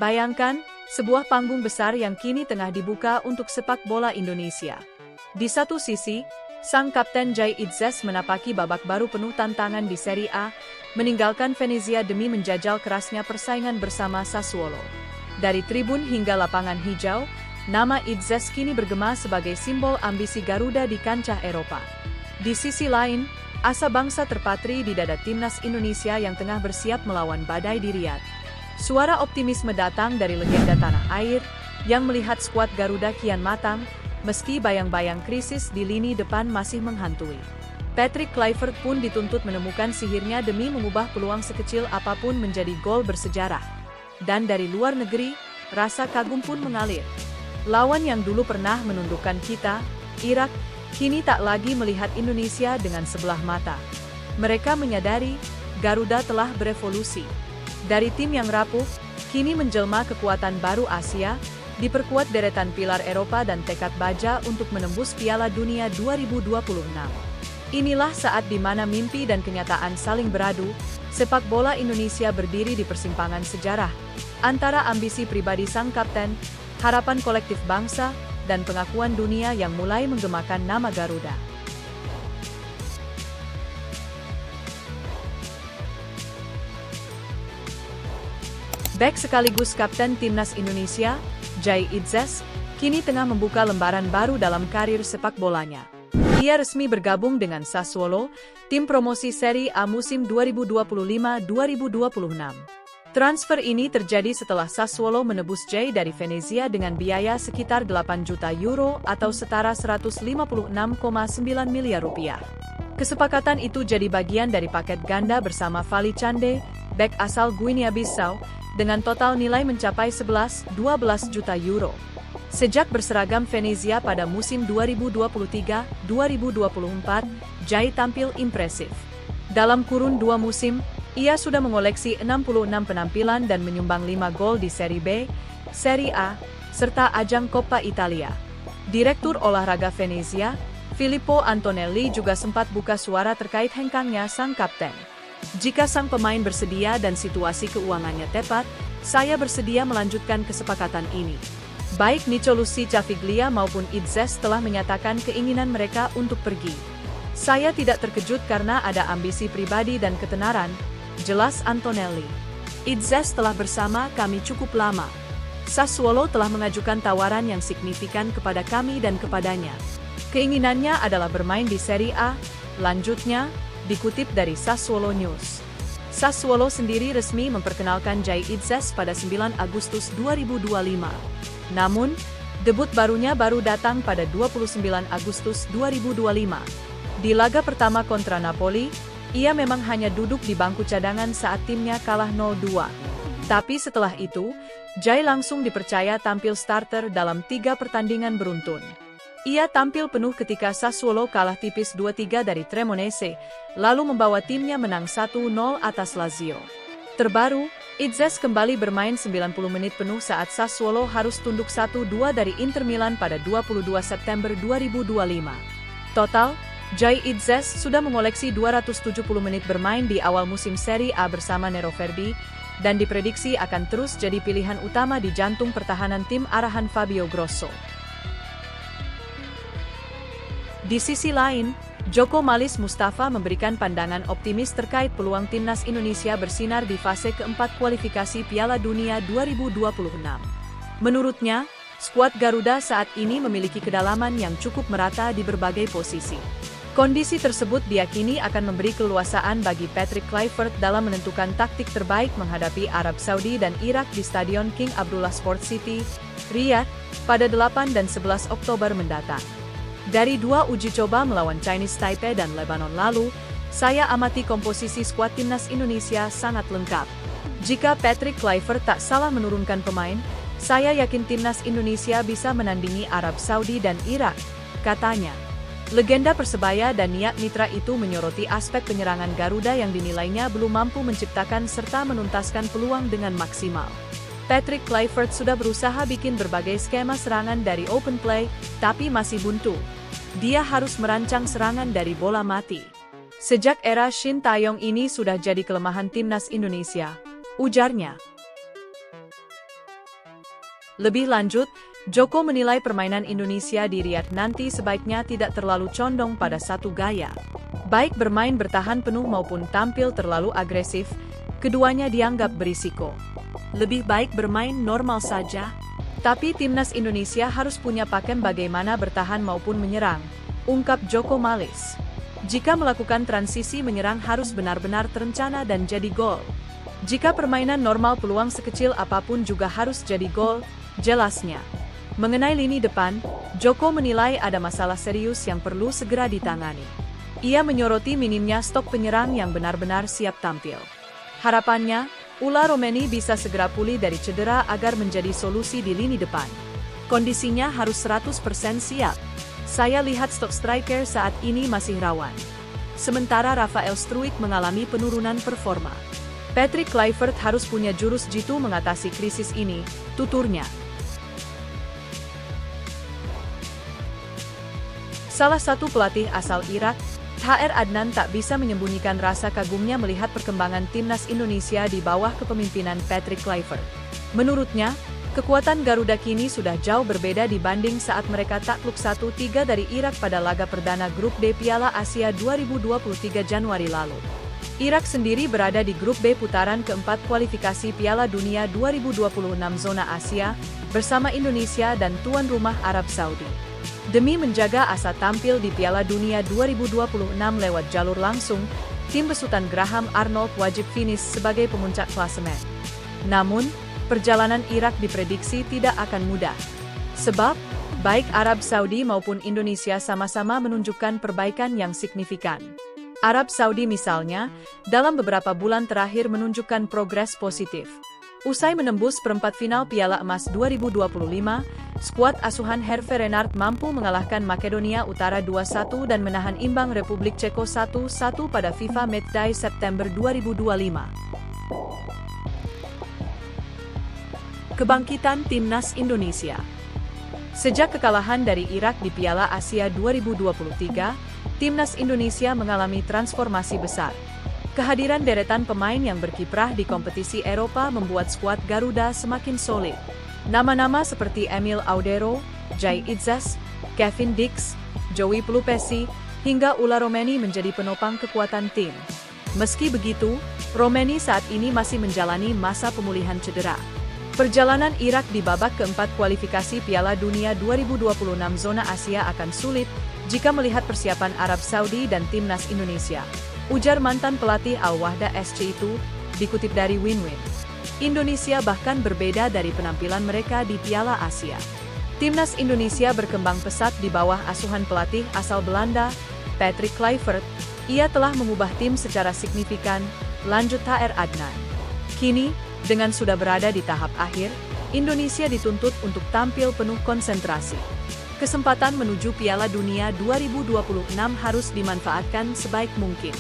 Bayangkan, sebuah panggung besar yang kini tengah dibuka untuk sepak bola Indonesia. Di satu sisi, sang kapten Jay Itzes menapaki babak baru penuh tantangan di Serie A, meninggalkan Venezia demi menjajal kerasnya persaingan bersama Sassuolo. Dari tribun hingga lapangan hijau, nama Itzes kini bergema sebagai simbol ambisi Garuda di kancah Eropa. Di sisi lain, asa bangsa terpatri di dada timnas Indonesia yang tengah bersiap melawan badai di Riyadh. Suara optimisme datang dari legenda tanah air, yang melihat skuad Garuda kian matang, meski bayang-bayang krisis di lini depan masih menghantui. Patrick Kluivert pun dituntut menemukan sihirnya demi mengubah peluang sekecil apapun menjadi gol bersejarah. Dan dari luar negeri, rasa kagum pun mengalir. Lawan yang dulu pernah menundukkan kita, Irak, kini tak lagi melihat Indonesia dengan sebelah mata. Mereka menyadari, Garuda telah berevolusi. Dari tim yang rapuh, kini menjelma kekuatan baru Asia, diperkuat deretan pilar Eropa dan tekad baja untuk menembus Piala Dunia 2026. Inilah saat di mana mimpi dan kenyataan saling beradu, sepak bola Indonesia berdiri di persimpangan sejarah, antara ambisi pribadi sang kapten, harapan kolektif bangsa, dan pengakuan dunia yang mulai menggemakan nama Garuda. Bek sekaligus kapten timnas Indonesia, Jay Itzes, kini tengah membuka lembaran baru dalam karir sepak bolanya. Ia resmi bergabung dengan Sassuolo, tim promosi Serie A musim 2025-2026. Transfer ini terjadi setelah Sassuolo menebus Jay dari Venezia dengan biaya sekitar 8 juta euro atau setara 156,9 miliar rupiah. Kesepakatan itu jadi bagian dari paket ganda bersama Vali Chande, bek asal Guinea-Bissau, dengan total nilai mencapai 11-12 juta euro. Sejak berseragam Venezia pada musim 2023-2024, Jay tampil impresif. Dalam kurun 2 musim, ia sudah mengoleksi 66 penampilan dan menyumbang 5 gol di Serie B, Serie A, serta ajang Coppa Italia. Direktur olahraga Venezia, Filippo Antonelli juga sempat buka suara terkait hengkangnya sang kapten. Jika sang pemain bersedia dan situasi keuangannya tepat, saya bersedia melanjutkan kesepakatan ini. Baik Nicolosi Caviglia maupun Itzes telah menyatakan keinginan mereka untuk pergi. Saya tidak terkejut karena ada ambisi pribadi dan ketenaran, jelas Antonelli. Itzes telah bersama kami cukup lama. Sassuolo telah mengajukan tawaran yang signifikan kepada kami dan kepadanya. Keinginannya adalah bermain di Serie A, lanjutnya, dikutip dari Sassuolo News. Sassuolo sendiri resmi memperkenalkan Jay Itzes pada 9 Agustus 2025. Namun, debut barunya baru datang pada 29 Agustus 2025. Di laga pertama kontra Napoli, ia memang hanya duduk di bangku cadangan saat timnya kalah 0-2. Tapi setelah itu, Jay langsung dipercaya tampil starter dalam 3 pertandingan beruntun. Ia tampil penuh ketika Sassuolo kalah tipis 2-3 dari Cremonese, lalu membawa timnya menang 1-0 atas Lazio. Terbaru, Itzes kembali bermain 90 menit penuh saat Sassuolo harus tunduk 1-2 dari Inter Milan pada 22 September 2025. Total, Jay Itzes sudah mengoleksi 270 menit bermain di awal musim Serie A bersama Nero Verdi, dan diprediksi akan terus jadi pilihan utama di jantung pertahanan tim arahan Fabio Grosso. Di sisi lain, Joko Malis Mustafa memberikan pandangan optimis terkait peluang timnas Indonesia bersinar di fase keempat kualifikasi Piala Dunia 2026. Menurutnya, skuad Garuda saat ini memiliki kedalaman yang cukup merata di berbagai posisi. Kondisi tersebut diyakini akan memberi keleluasaan bagi Patrick Kluivert dalam menentukan taktik terbaik menghadapi Arab Saudi dan Irak di Stadion King Abdullah Sport City, Riyadh, pada 8 dan 11 Oktober mendatang. Dari 2 uji coba melawan Chinese Taipei dan Lebanon lalu, saya amati komposisi skuad timnas Indonesia sangat lengkap. Jika Patrick Kluivert tak salah menurunkan pemain, saya yakin timnas Indonesia bisa menandingi Arab Saudi dan Irak, katanya. Legenda Persebaya dan Niat Mitra itu menyoroti aspek penyerangan Garuda yang dinilainya belum mampu menciptakan serta menuntaskan peluang dengan maksimal. Patrick Kluivert sudah berusaha bikin berbagai skema serangan dari open play, tapi masih buntu. Dia harus merancang serangan dari bola mati. Sejak era Shin Taeyong ini sudah jadi kelemahan timnas Indonesia, ujarnya. Lebih lanjut, Joko menilai permainan Indonesia di Riyadh nanti sebaiknya tidak terlalu condong pada satu gaya. Baik bermain bertahan penuh maupun tampil terlalu agresif, keduanya dianggap berisiko. Lebih baik bermain normal saja. Tapi timnas Indonesia harus punya pakem bagaimana bertahan maupun menyerang, ungkap Joko Malis. Jika melakukan transisi menyerang harus benar-benar terencana dan jadi gol. Jika permainan normal peluang sekecil apapun juga harus jadi gol, jelasnya. Mengenai lini depan, Joko menilai ada masalah serius yang perlu segera ditangani. Ia menyoroti minimnya stok penyerang yang benar-benar siap tampil. Harapannya, Ula Romeni bisa segera pulih dari cedera agar menjadi solusi di lini depan. Kondisinya harus 100% siap. Saya lihat stok striker saat ini masih rawan. Sementara Rafael Struijk mengalami penurunan performa. Patrick Kluivert harus punya jurus jitu mengatasi krisis ini, tuturnya. Salah satu pelatih asal Irak, Thaer Adnan tak bisa menyembunyikan rasa kagumnya melihat perkembangan timnas Indonesia di bawah kepemimpinan Patrick Kluivert. Menurutnya, kekuatan Garuda kini sudah jauh berbeda dibanding saat mereka takluk 1-3 dari Irak pada laga perdana Grup D Piala Asia 2023 Januari lalu. Irak sendiri berada di Grup B putaran keempat kualifikasi Piala Dunia 2026 zona Asia, bersama Indonesia dan tuan rumah Arab Saudi. Demi menjaga asa tampil di Piala Dunia 2026 lewat jalur langsung, tim besutan Graham Arnold wajib finish sebagai pemuncak klasemen. Namun, perjalanan Irak diprediksi tidak akan mudah. Sebab, baik Arab Saudi maupun Indonesia sama-sama menunjukkan perbaikan yang signifikan. Arab Saudi misalnya, dalam beberapa bulan terakhir menunjukkan progres positif. Usai menembus perempat final Piala Emas 2025, skuad asuhan Hervé Renard mampu mengalahkan Makedonia Utara 2-1 dan menahan imbang Republik Ceko 1-1 pada FIFA Matchday September 2025. Kebangkitan Timnas Indonesia. Sejak kekalahan dari Irak di Piala Asia 2023, Timnas Indonesia mengalami transformasi besar. Kehadiran deretan pemain yang berkiprah di kompetisi Eropa membuat skuad Garuda semakin solid. Nama-nama seperti Emil Audero, Jai Itzas, Kevin Dix, Joey Pelupesi, hingga Ula Romeni menjadi penopang kekuatan tim. Meski begitu, Romeni saat ini masih menjalani masa pemulihan cedera. Perjalanan Irak di babak keempat kualifikasi Piala Dunia 2026 zona Asia akan sulit jika melihat persiapan Arab Saudi dan Timnas Indonesia, ujar mantan pelatih Al-Wahda SC itu, dikutip dari Win-Win. Indonesia bahkan berbeda dari penampilan mereka di Piala Asia. Timnas Indonesia berkembang pesat di bawah asuhan pelatih asal Belanda, Patrick Kluivert. Ia telah mengubah tim secara signifikan, lanjut Thaer Adnan. Kini, dengan sudah berada di tahap akhir, Indonesia dituntut untuk tampil penuh konsentrasi. Kesempatan menuju Piala Dunia 2026 harus dimanfaatkan sebaik mungkin.